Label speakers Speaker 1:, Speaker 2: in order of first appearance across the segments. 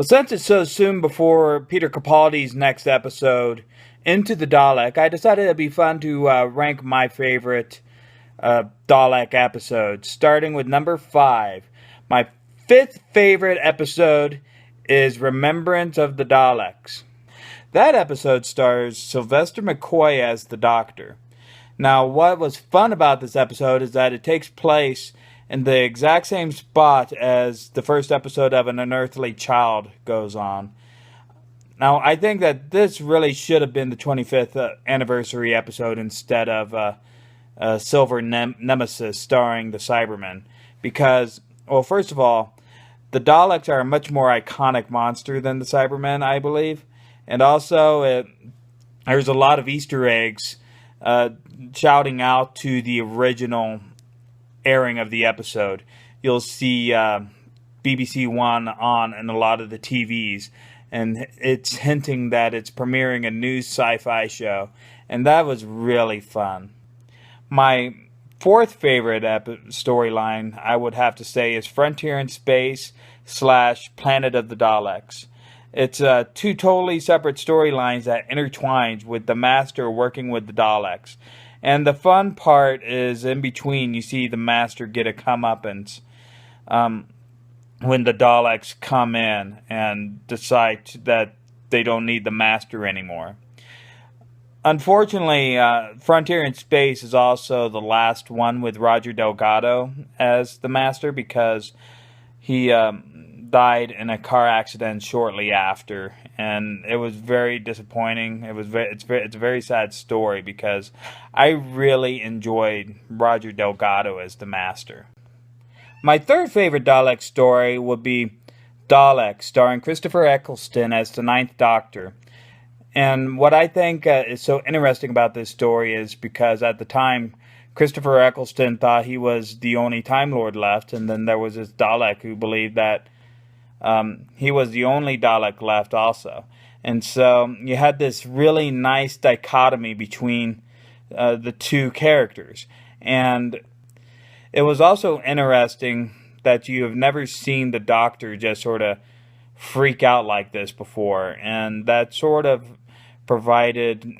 Speaker 1: Well, since it's so soon before Peter Capaldi's next episode, Into the Dalek, I decided it'd be fun to rank my favorite Dalek episodes, starting with number 5. My fifth favorite episode is Remembrance of the Daleks. That episode stars Sylvester McCoy as the Doctor. Now, what was fun about this episode is that it takes place in the exact same spot as the first episode of An Unearthly Child goes on. Now, I think that this really should have been the 25th anniversary episode instead of Silver Nemesis starring the Cybermen. Because, well, first of all, the Daleks are a much more iconic monster than the Cybermen, I believe. And also, there's a lot of Easter eggs shouting out to the original airing of the episode. You'll see BBC One on in a lot of the TVs, and it's hinting that it's premiering a new sci-fi show, and that was really fun. My fourth favorite storyline, I would have to say, is Frontier in Space / Planet of the Daleks. It's two totally separate storylines that intertwine with the Master working with the Daleks. And the fun part is in between, you see the Master get a comeuppance when the Daleks come in and decide that they don't need the Master anymore. Unfortunately, Frontier in Space is also the last one with Roger Delgado as the Master because he died in a car accident shortly after, and it was very disappointing. It's a very sad story because I really enjoyed Roger Delgado as the Master. My third favorite Dalek story would be Dalek, starring Christopher Eccleston as the Ninth Doctor. And what I think is so interesting about this story is because at the time, Christopher Eccleston thought he was the only Time Lord left, and then there was this Dalek who believed that he was the only Dalek left also. And so you had this really nice dichotomy between the two characters. And it was also interesting that you have never seen the Doctor just sort of freak out like this before. And that sort of provided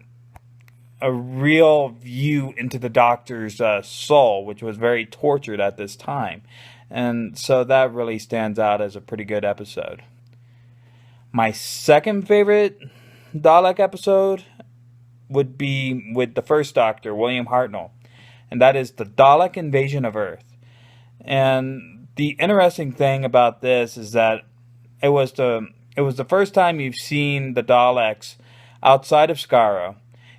Speaker 1: a real view into the Doctor's soul, which was very tortured at this time. And so that really stands out as a pretty good episode. My second favorite Dalek episode would be with the first Doctor, William Hartnell. And that is the Dalek Invasion of Earth. And the interesting thing about this is that it was the first time you've seen the Daleks outside of Skaro.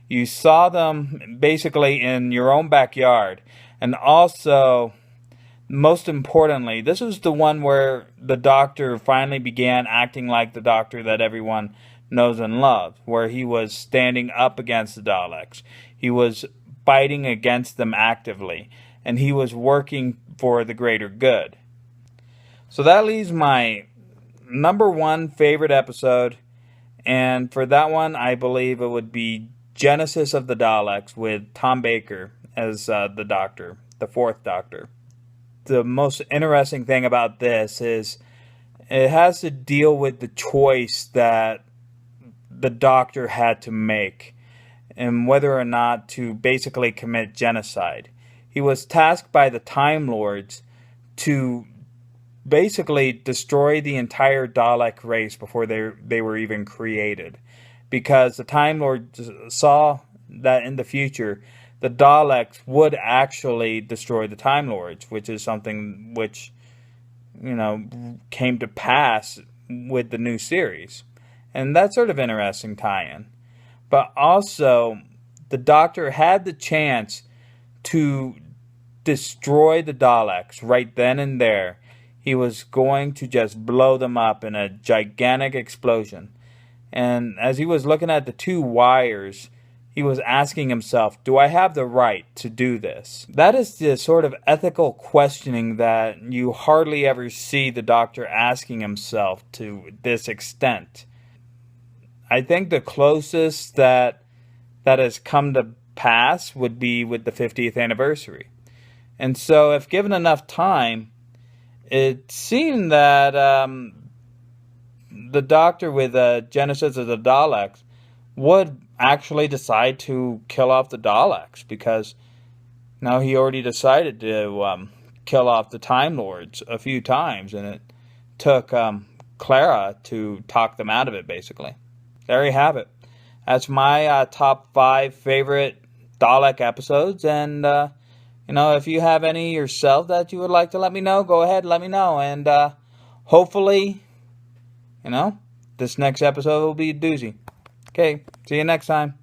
Speaker 1: You saw them basically in your own backyard. And also, most importantly, this was the one where the Doctor finally began acting like the Doctor that everyone knows and loves, where he was standing up against the Daleks. He was fighting against them actively, and he was working for the greater good. So that leaves my number one favorite episode, and for that one, I believe it would be Genesis of the Daleks with Tom Baker as the Doctor, the fourth Doctor. The most interesting thing about this is it has to deal with the choice that the Doctor had to make and whether or not to basically commit genocide. He was tasked by the Time Lords to basically destroy the entire Dalek race before they were even created, because the Time Lords saw that in the future the Daleks would actually destroy the Time Lords, which is something which, came to pass with the new series. And that's sort of interesting tie-in. But also, the Doctor had the chance to destroy the Daleks right then and there. He was going to just blow them up in a gigantic explosion. And as he was looking at the two wires, he was asking himself, do I have the right to do this? That is the sort of ethical questioning that you hardly ever see the Doctor asking himself to this extent. I think the closest that has come to pass would be with the 50th anniversary. And so if given enough time, it seemed that the Doctor with Genesis of the Daleks would actually decide to kill off the Daleks, because now he already decided to kill off the Time Lords a few times, and it took Clara to talk them out of it, basically. There you have it. That's my top 5 favorite Dalek episodes, and if you have any yourself that you would like to let me know, go ahead, let me know, and hopefully, this next episode will be a doozy. Okay, see you next time.